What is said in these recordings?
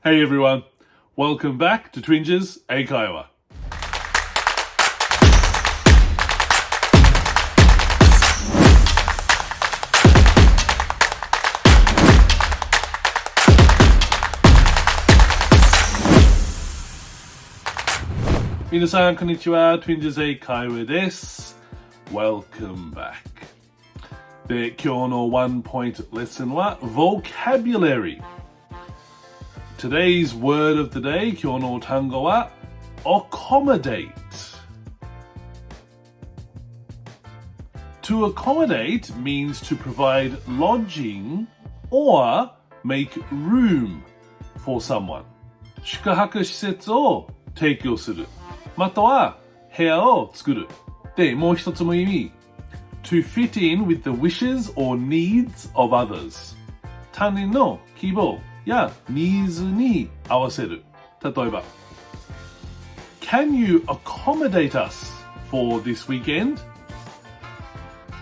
Hey everyone, welcome back to Twinges 英会話。皆さんこんにちは、Twinges 英会話です。Welcome back。で、今日のワンポイントレッスンは Vocabulary。Today's word of the day, 今日の単語は accommodate. To accommodate means to provide lodging or make room for someone. 宿泊施設を提供する。または部屋を作る。で、もう一つの意味。To fit in with the wishes or needs of others. 他人の希望やニーズに合わせる。例えば Can you accommodate us for this weekend?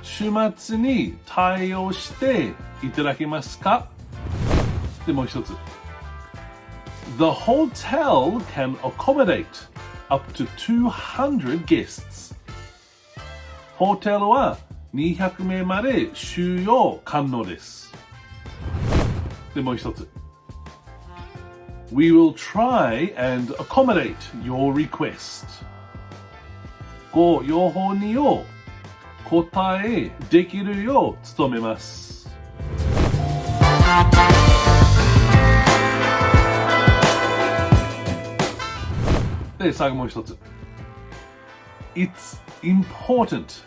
週末に対応していただけますか？でもう一つ The hotel can accommodate up to 200 guests. ホテルは200名まで収容可能です。でもう一つWe will try and accommodate your request. ご要望にを答えできるよう努めます。で、最後もう一つ。It's important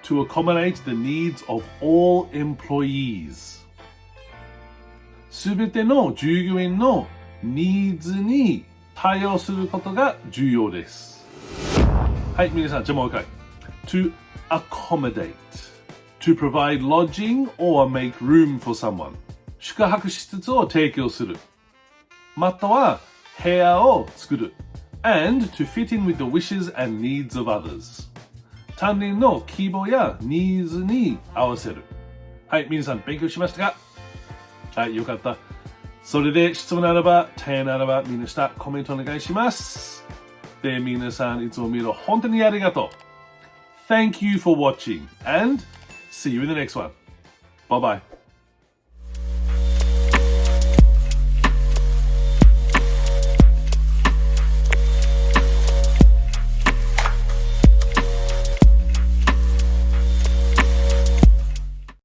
to accommodate the needs of all employees. すべての従業員のニーズに対応することが重要です。はい、皆さん、じゃあもう一回。To accommodate. To provide lodging or make room for someone. 宿泊施設を提供する。または部屋を作る。And to fit in with the wishes and needs of others. 他人の希望やニーズに合わせる。はい、皆さん、勉強しましたか？はい、よかった。それで質問ならば、提案ならば、みんな下コメントお願いします。で、皆さんいつも見る本当にありがとう。Thank you for watching and see you in the next one. Bye bye.